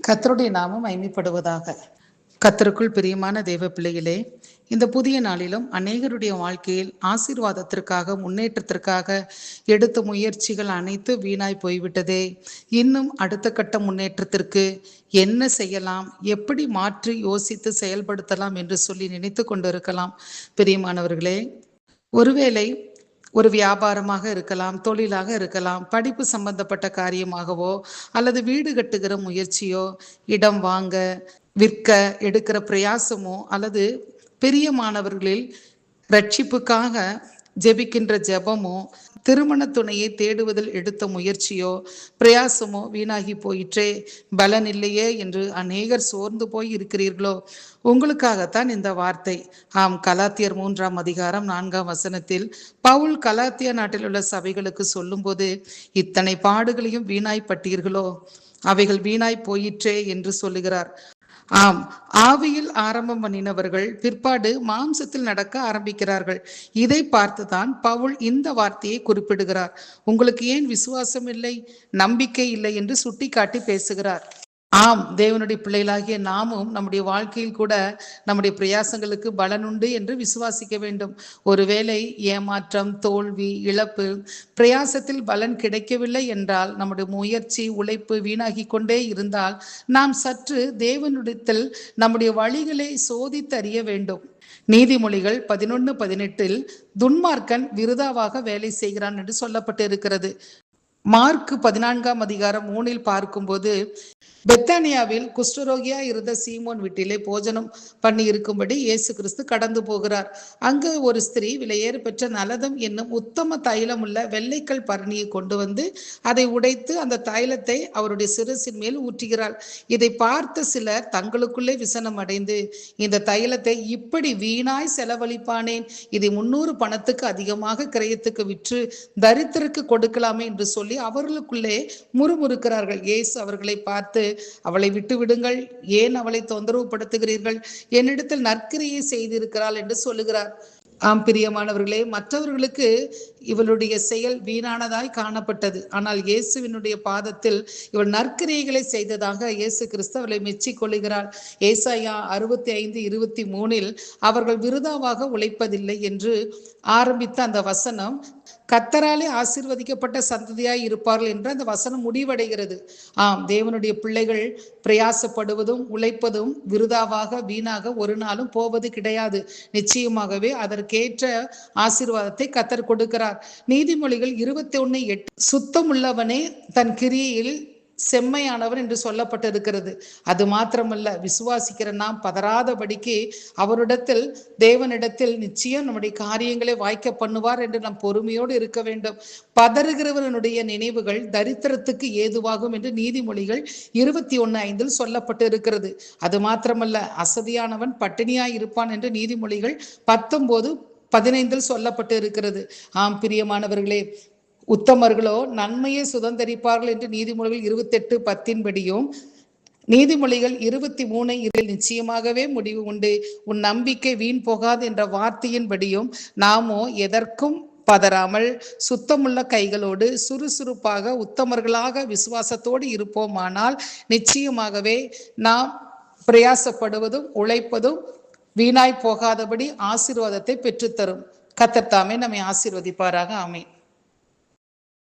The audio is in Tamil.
கர்த்தருடைய நாமம் மகிமைப்படுவதாக. கர்த்தருக்குள் பிரியமான தேவ பிள்ளைகளே, இந்த புதிய நாளிலும் அநேகருடைய வாழ்க்கையில் ஆசீர்வாதத்திற்காக, முன்னேற்றத்திற்காக எடுத்த முயற்சிகள் அனைத்து வீணாய் போய்விட்டதே. இன்னும் அடுத்த கட்ட முன்னேற்றத்திற்கு என்ன செய்யலாம், எப்படி மாற்றி யோசித்து செயல்படுத்தலாம் என்று சொல்லி நினைத்து கொண்டிருக்கலாம். பிரியமானவர்களே, ஒருவேளை ஒரு வியாபாரமாக இருக்கலாம், தொழிலாக இருக்கலாம், படிப்பு சம்பந்தப்பட்ட காரியமாகவோ அல்லது வீடு கட்டுகிற முயற்சியோ, இடம் வாங்க விற்க எடுக்கிற பிரயாசமோ அல்லது பிரியமானவர்களில் ரட்சிப்புக்காக ஜெபிக்கின்ற ஜெபமோ, திருமண துணையை தேடுவதில் எடுத்த முயற்சியோ பிரயாசமோ வீணாகி போயிற்றே, பலன் இல்லையே என்று அநேகர் சோர்ந்து போய் இருக்கிறீர்களோ? உங்களுக்காகத்தான் இந்த வார்த்தை. ஆம், கலாத்தியர் 3 அதிகாரம் 4 பவுல் கலாத்தியா நாட்டில் உள்ள சபைகளுக்கு சொல்லும்போது, இத்தனை பாடுகளையும் வீணாய்ப்பட்டீர்களோ, அவைகள் வீணாய் போயிற்றே என்று சொல்லுகிறார். ஆம், ஆவியில் ஆரம்பம் பண்ணினவர்கள் பிற்பாடு மாம்சத்தில் நடக்க ஆரம்பிக்கிறார்கள். இதை பார்த்துதான் பவுல் இந்த வார்த்தையை குறிப்பிடுகிறார். உங்களுக்கு ஏன் விசுவாசம் இல்லை, நம்பிக்கை இல்லை என்று சுட்டிக்காட்டி பேசுகிறார். ஆம், தேவனுடைய பிள்ளைகளாகிய நாமும் நம்முடைய வாழ்க்கையில் கூட நம்முடைய பிரயாசங்களுக்கு பலனுண்டு என்று விசுவாசிக்க வேண்டும். ஒருவேளை ஏமாற்றம், தோல்வி, இழப்பு, பிரயாசத்தில் பலன் கிடைக்கவில்லை என்றால், நம்முடைய முயற்சி உழைப்பு வீணாகி கொண்டே இருந்தால், நாம் சற்று தேவனுடையத்தில் நம்முடைய வழிகளை சோதித்தறிய வேண்டும். நீதிமொழிகள் 11:18 துன்மார்க்கன் விருதாவாக வேலை செய்கிறான் என்று சொல்லப்பட்டு இருக்கிறது. மார்க் 14 பார்க்கும்போது, பெத்தானியாவில் குஷ்டரோகியா இருந்த சீமோன் வீட்டிலே போஜனம் பண்ணி இருக்கும்படி இயேசு கிறிஸ்து கடந்து போகிறார். அங்கு ஒரு ஸ்திரீ விலையேறு பெற்ற நலதம் என்னும் உத்தம தைலம் உள்ள வெள்ளைக்கல் பரணியை கொண்டு வந்து அதை உடைத்து அந்த தைலத்தை அவருடைய சிரசின் மேல் ஊற்றுகிறாள். இதை பார்த்த சிலர் தங்களுக்குள்ளே விசனம் அடைந்து, இந்த தைலத்தை இப்படி வீணாய் செலவழிப்பானேன், இதை 300 பணத்துக்கு அதிகமாக கிரயத்துக்கு விற்று தரித்திற்கு கொடுக்கலாமே என்று சொல்லி அவர்களுக்குள்ளே முறுமுறுக்கிறார்கள். இயேசு அவர்களை பார்த்து, அவளை விட்டு விடுங்கள், ஏன் அவளை தொந்தரவு படுத்துகிறீர்கள், என்னிடத்தில் நற்கிரியை செய்திருக்கிறாள் என்று சொல்லுகிறார். ஆம் பிரியமானவர்களே, மற்றவர்களுக்கு இவளுடைய செயல் வீணானதாய் காணப்பட்டது. ஆனால் இயேசுவினுடைய பாதத்தில் இவள் நற்கிரியைகளை செய்ததாக இயேசு கிறிஸ்து அவளை மெச்சிக் கொள்ளுகிறார். ஏசாயா 65:23 அவர்கள் விருதாவாக உழைப்பதில்லை என்று ஆரம்பித்த அந்த வசனம், கர்த்தராலே ஆசீர்வதிக்கப்பட்ட சந்ததியாய் இருப்பார்கள் என்று அந்த வசனம் முடிவடைகிறது. ஆம், தேவனுடைய பிள்ளைகள் பிரயாசப்படுவதும் உழைப்பதும் விருதாவாக வீணாக ஒரு நாளும் போவது கிடையாது. நிச்சயமாகவே அதற்கேற்ற ஆசீர்வாதத்தை கர்த்தர் கொடுக்கிறார். நீதிமொழிகள் 21:8 சுத்தமுள்ளவனே தன் கிரியையில் செம்மையானவர் என்று சொல்லப்பட்டிருக்கிறது. அது மாத்திரமல்ல, விசுவாசிக்கிற நாம் பதறாதபடிக்கு அவரிடத்தில், தேவனிடத்தில் நிச்சயம் நம்முடைய காரியங்களை வாய்க்க பண்ணுவார் என்று நாம் பொறுமையோடு இருக்க வேண்டும். பதறுகிறவனுடைய நினைவுகள் தரித்திரத்துக்கு ஏதுவாகும் என்று நீதிமொழிகள் 21:5 சொல்லப்பட்டு இருக்கிறது. அது மாத்திரமல்ல, அசதியானவன் பட்டினியாய் இருப்பான் என்று நீதிமொழிகள் 19:15 சொல்லப்பட்டு இருக்கிறது. ஆம் பிரியமானவர்களே, உத்தமர்களோ நன்மையை சுதந்தரிப்பார்கள் என்று நீதிமொழிகள் 28:10 படியும், நீதிமொழிகள் 23:2 நிச்சயமாகவே முடிவு உண்டு, உன் நம்பிக்கை வீண் போகாது என்ற வார்த்தையின்படியும் நாமோ எதற்கும் பதறாமல் சுத்தமுள்ள கைகளோடு சுறுசுறுப்பாக உத்தமர்களாக விசுவாசத்தோடு இருப்போமானால் நிச்சயமாகவே நாம் பிரயாசப்படுவதும் உழைப்பதும் வீணாய் போகாதபடி ஆசீர்வாதத்தை பெற்றுத்தரும். கர்த்தர் தாமே நம்மை ஆசீர்வதிப்பாராக. ஆமென்.